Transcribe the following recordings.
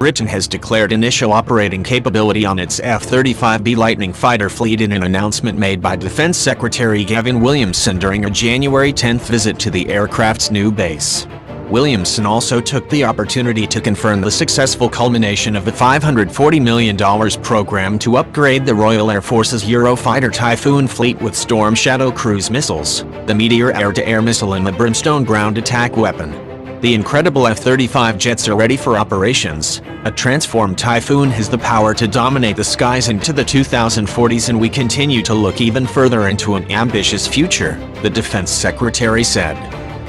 Britain has declared initial operating capability on its F-35B Lightning fighter fleet in an announcement made by Defence Secretary Gavin Williamson during a January 10 visit to the aircraft's new base. Williamson also took the opportunity to confirm the successful culmination of the $540 million program to upgrade the Royal Air Force's Eurofighter Typhoon fleet with Storm Shadow cruise missiles, the Meteor air-to-air missile and the Brimstone ground attack weapon. The incredible F-35 jets are ready for operations. A transformed Typhoon has the power to dominate the skies into the 2040s, and we continue to look even further into an ambitious future, the Defence Secretary said.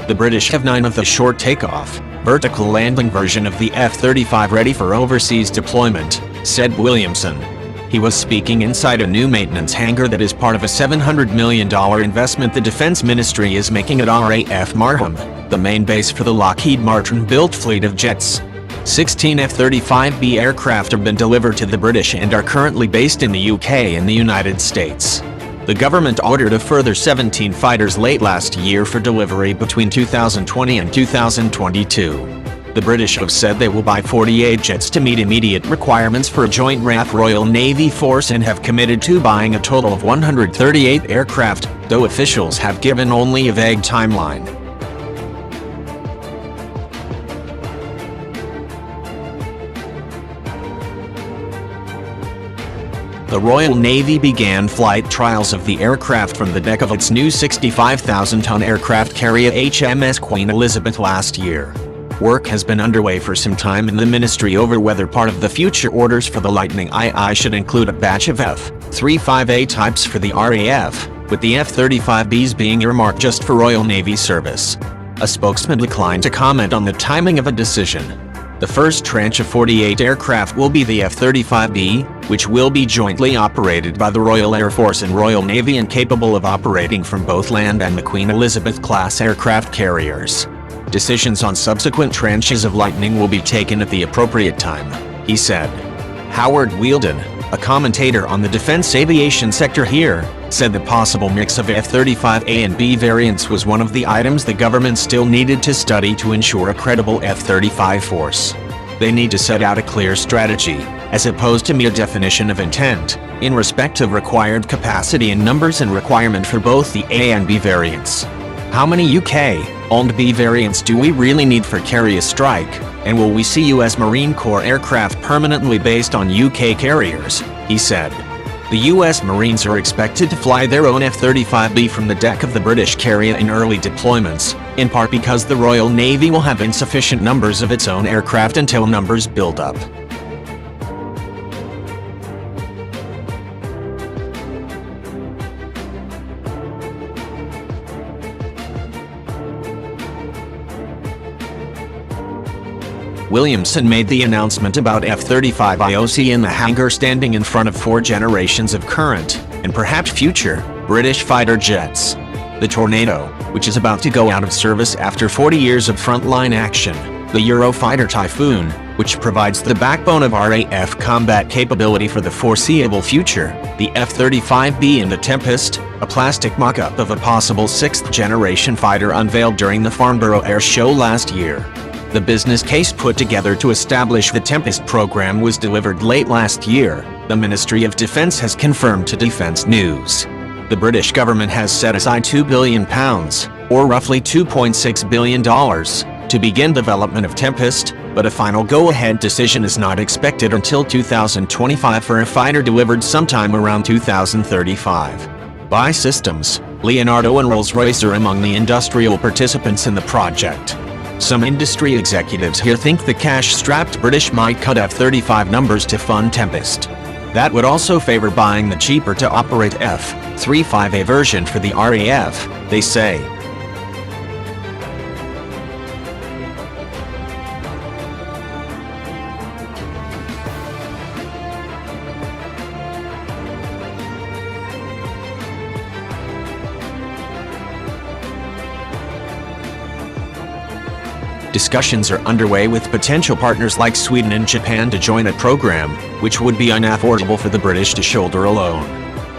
The British have 9 of the short takeoff, vertical landing version of the F-35 ready for overseas deployment, said Williamson. He was speaking inside a new maintenance hangar that is part of a $700 million investment the Defense Ministry is making at RAF Marham, the main base for the Lockheed Martin-built fleet of jets. 16 F-35B aircraft have been delivered to the British and are currently based in the UK and the United States. The government ordered a further 17 fighters late last year for delivery between 2020 and 2022. The British have said they will buy 48 jets to meet immediate requirements for a joint RAF Royal Navy force and have committed to buying a total of 138 aircraft, though officials have given only a vague timeline. The Royal Navy began flight trials of the aircraft from the deck of its new 65,000-ton aircraft carrier HMS Queen Elizabeth last year. Work has been underway for some time in the ministry over whether part of the future orders for the Lightning II should include a batch of F-35A types for the RAF, with the F-35Bs being earmarked just for Royal Navy service. A spokesman declined to comment on the timing of a decision. The first tranche of 48 aircraft will be the F-35B, which will be jointly operated by the Royal Air Force and Royal Navy and capable of operating from both land and the Queen Elizabeth-class aircraft carriers. Decisions on subsequent tranches of Lightning will be taken at the appropriate time, he said. Howard Wheeldon, a commentator on the defense aviation sector here, said the possible mix of F-35A and B variants was one of the items the government still needed to study to ensure a credible F-35 force. They need to set out a clear strategy, as opposed to mere definition of intent, in respect of required capacity and numbers and requirement for both the A and B variants. How many UK-owned B variants do we really need for carrier strike, and will we see US Marine Corps aircraft permanently based on UK carriers, he said. The US Marines are expected to fly their own F-35B from the deck of the British carrier in early deployments, in part because the Royal Navy will have insufficient numbers of its own aircraft until numbers build up. Williamson made the announcement about F-35 IOC in the hangar standing in front of 4 generations of current, and perhaps future, British fighter jets. The Tornado, which is about to go out of service after 40 years of frontline action, the Eurofighter Typhoon, which provides the backbone of RAF combat capability for the foreseeable future, the F-35B and the Tempest, a plastic mock-up of a possible 6th-generation fighter unveiled during the Farnborough Air Show last year. The business case put together to establish the Tempest program was delivered late last year, the Ministry of Defence has confirmed to Defence News. The British government has set aside £2 billion, or roughly $2.6 billion, to begin development of Tempest, but a final go-ahead decision is not expected until 2025 for a fighter delivered sometime around 2035. By Systems, Leonardo and Rolls-Royce are among the industrial participants in the project. Some industry executives here think the cash-strapped British might cut F-35 numbers to fund Tempest. That would also favor buying the cheaper-to-operate F-35A version for the RAF, they say. Discussions are underway with potential partners like Sweden and Japan to join a program, which would be unaffordable for the British to shoulder alone.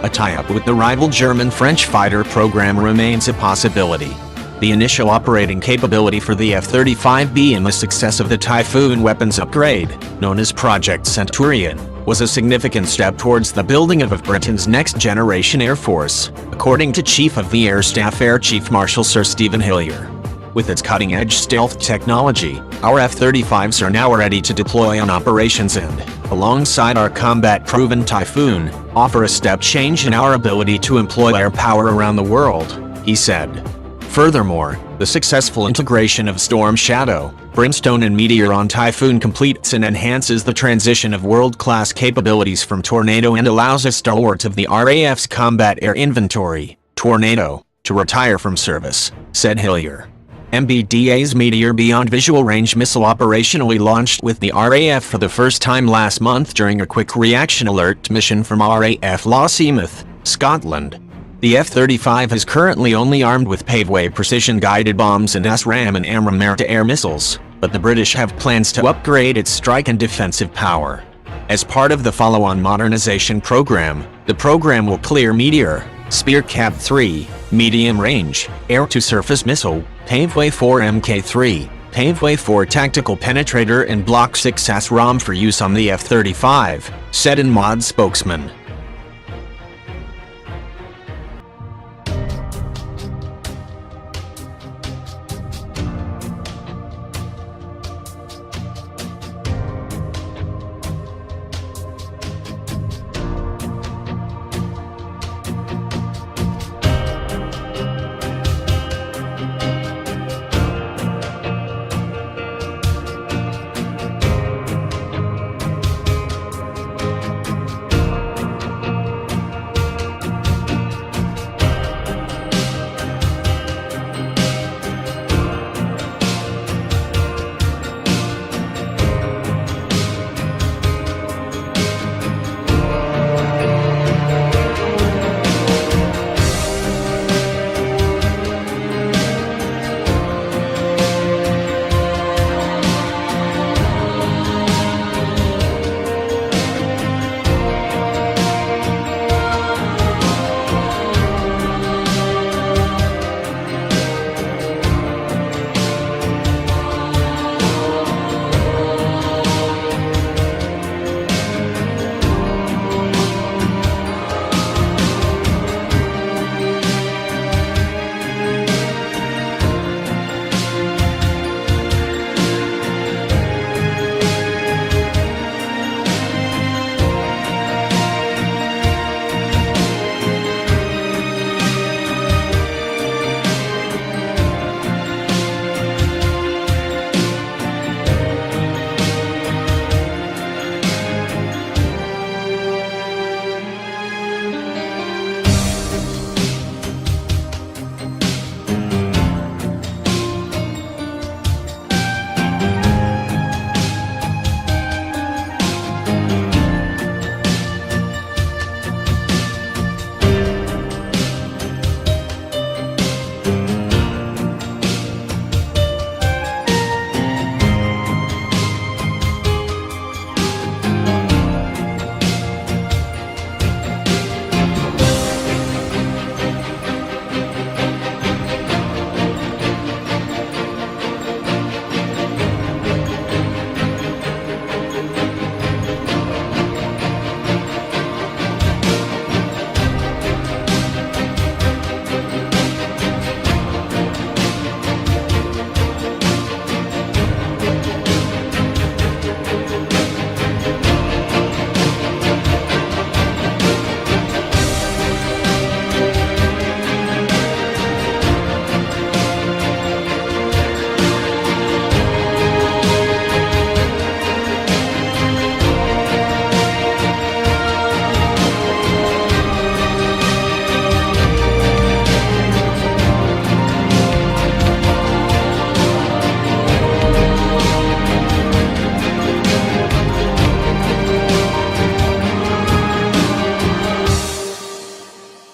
A tie-up with the rival German-French fighter program remains a possibility. The initial operating capability for the F-35B and the success of the Typhoon weapons upgrade, known as Project Centurion, was a significant step towards the building of Britain's next-generation Air Force, according to Chief of the Air Staff Air Chief Marshal Sir Stephen Hillier. With its cutting-edge stealth technology, our F-35s are now ready to deploy on operations and, alongside our combat-proven Typhoon, offer a step change in our ability to employ air power around the world, he said. Furthermore, the successful integration of Storm Shadow, Brimstone and Meteor on Typhoon completes and enhances the transition of world-class capabilities from Tornado and allows a stalwart of the RAF's combat air inventory, Tornado, to retire from service, said Hillier. MBDA's Meteor Beyond Visual Range missile operationally launched with the RAF for the first time last month during a quick reaction alert mission from RAF Lossiemouth, Scotland. The F-35 is currently only armed with paveway precision-guided bombs and SRAM and AMRAAM air-to-air missiles, but the British have plans to upgrade its strike and defensive power. As part of the follow-on modernization program, the program will clear Meteor, Spear Cap-3, medium-range, air-to-surface missile, Paveway 4 Mk3, Paveway 4 tactical penetrator and Block 6 SRAM for use on the F-35, said an MOD spokesman.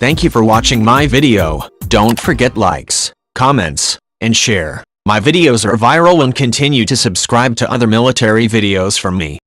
Thank you for watching my video. Don't forget likes, comments, and share. My videos are viral and continue to subscribe to other military videos from me.